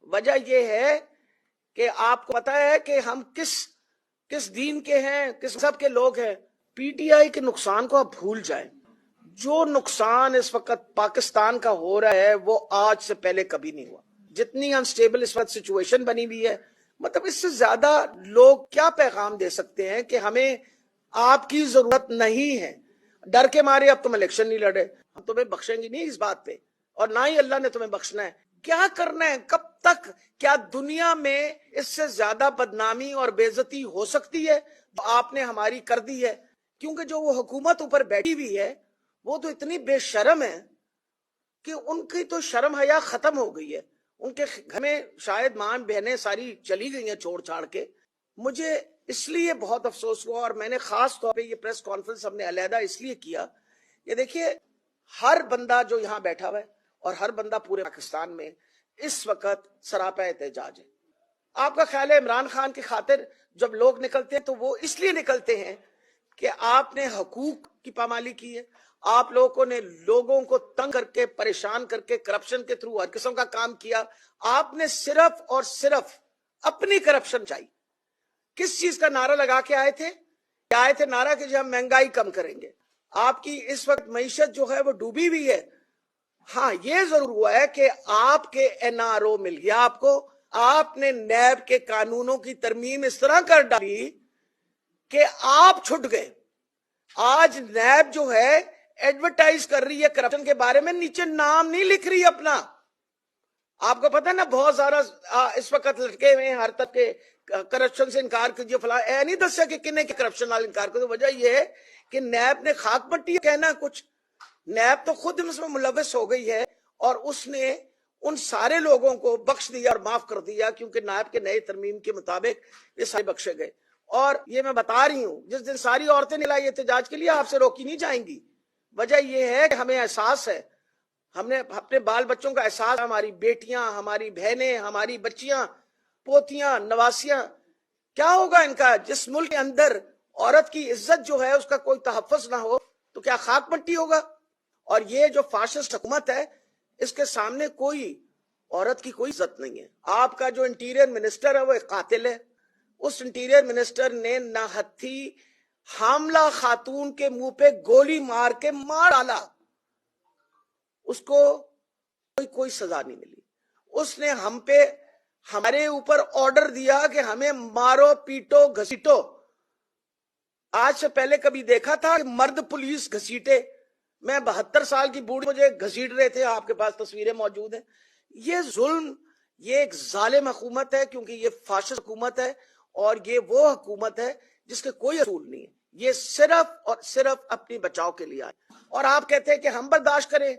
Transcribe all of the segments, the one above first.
وجہ یہ ہے کہ آپ کو پتا ہے کہ ہم کس دین کے ہیں، کس مذہب کے لوگ ہیں۔ پی ٹی آئی کے نقصان کو آپ بھول جائیں۔ جو نقصان اس وقت پاکستان کا ہو رہا ہے وہ آج سے پہلے کبھی نہیں ہوا۔ جتنی انسٹیبل اس وقت سچویشن بنی ہوئی ہے، مطلب اس سے زیادہ لوگ کیا پیغام دے سکتے ہیں کہ ہمیں آپ کی ضرورت نہیں ہے، ڈر کے مارے اب تم الیکشن نہیں لڑے، ہم تمہیں بخشیں گے نہیں اس بات پہ، اور نہ ہی اللہ نے تمہیں بخشنا ہے۔ کیا کرنا ہے؟ کب تک؟ کیا دنیا میں اس سے زیادہ بدنامی اور بے عزتی ہو سکتی ہے؟ آپ نے ہماری کر دی ہے، کیونکہ جو وہ حکومت اوپر بیٹھی ہوئی ہے وہ تو اتنی بے شرم ہے کہ ان کی تو شرم حیا ختم ہو گئی ہے۔ ان کے گھر میں شاید ماں بہنیں ساری چلی گئی ہیں چھوڑ چھاڑ کے۔ مجھے اس لیے بہت افسوس ہوا، اور میں نے خاص طور پہ یہ پریس کانفرنس ہم نے علیحدہ اس لیے کیا کہ دیکھیے ہر بندہ جو یہاں بیٹھا ہوا ہے اور ہر بندہ پورے پاکستان میں اس وقت سراپا احتجاج ہے۔ آپ کا خیال ہے عمران خان کی خاطر جب لوگ نکلتے ہیں تو وہ اس لیے نکلتے ہیں کہ آپ نے حقوق کی پامالی کی ہے، آپ لوگوں نے لوگوں کو تنگ کر کے پریشان کر کے کرپشن کے تھرو ہر قسم کا کام کیا، آپ نے صرف اور صرف اپنی کرپشن چاہیے۔ کس چیز کا نعرہ لگا کے آئے تھے؟ آئے تھے نعرہ کہ جو ہم مہنگائی کم کریں گے۔ آپ کی اس وقت معیشت جو ہے وہ ڈوبی ہوئی ہے۔ ہاں یہ ضرور ہوا ہے کہ آپ کے این آر او مل گیا آپ کو، آپ نے نیب کے قانونوں کی ترمیم اس طرح کر ڈالی کہ آپ چھٹ گئے۔ آج نیب جو ہے ایڈورٹائز کر رہی ہے کرپشن کے بارے میں، نیچے نام نہیں لکھ رہی اپنا۔ آپ کو پتہ ہے نا بہت سارا اس وقت لٹکے ہوئے ہر طرح کے کرپشن سے انکار کیجیے فلاں، اے نہیں دسیا کہ کنے کے کرپشن نال انکار کر۔ وجہ یہ ہے کہ نیب نے خاک مٹی کہنا کچھ، نیب تو خود اس میں ملوث ہو گئی ہے، اور اس نے ان سارے لوگوں کو بخش دیا اور معاف کر دیا، کیونکہ نیب کے نئے ترمیم کے مطابق یہ سارے بخشے گئے۔ اور یہ میں بتا رہی ہوں جس دن ساری عورتیں نکلیں احتجاج کے لیے آپ سے روکی نہیں جائیں گی۔ وجہ یہ ہے کہ ہمیں احساس ہے، ہم نے اپنے بال بچوں کا احساس، ہماری بیٹیاں، ہماری بہنیں، ہماری بچیاں، پوتیاں، نواسیاں، کیا ہوگا ان کا؟ جس ملک کے اندر عورت کی عزت جو ہے اس کا کوئی تحفظ نہ ہو تو کیا خاک مٹی ہوگا؟ اور یہ جو فاشسٹ حکومت ہے اس کے سامنے کوئی عورت کی کوئی عزت نہیں ہے۔ آپ کا جو انٹیریئر منسٹر ہے وہ ایک قاتل ہے۔ اس انٹیریئر منسٹر نے ناحتی حاملہ خاتون کے منہ پہ گولی مار کے مار ڈالا، اس کو کوئی سزا نہیں ملی۔ اس نے ہم پہ ہمارے اوپر آرڈر دیا کہ ہمیں مارو پیٹو گھسیٹو۔ آج سے پہلے کبھی دیکھا تھا کہ مرد پولیس گھسیٹے؟ میں 72 سال کی بوڑھی مجھے گھسیٹ رہے تھے، آپ کے پاس تصویریں موجود ہیں۔ یہ ظلم، یہ ایک ظالم حکومت ہے، کیونکہ یہ فاشسٹ حکومت ہے، اور یہ وہ حکومت ہے جس کے کوئی اصول نہیں ہے۔ یہ صرف اور صرف اپنی بچاؤ کے لیے آئے، اور آپ کہتے ہیں کہ ہم برداشت کریں،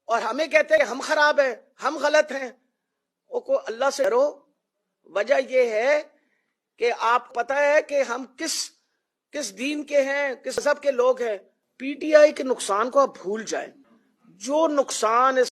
اور ہمیں کہتے ہیں کہ ہم خراب ہیں، ہم غلط ہیں۔ کو اللہ سے ڈرو۔ وجہ یہ ہے کہ آپ پتہ ہے کہ ہم کس دین کے ہیں، کس مذہب کے لوگ ہیں۔ پی ٹی آئی کے نقصان کو آپ بھول جائیں۔ جو نقصان اس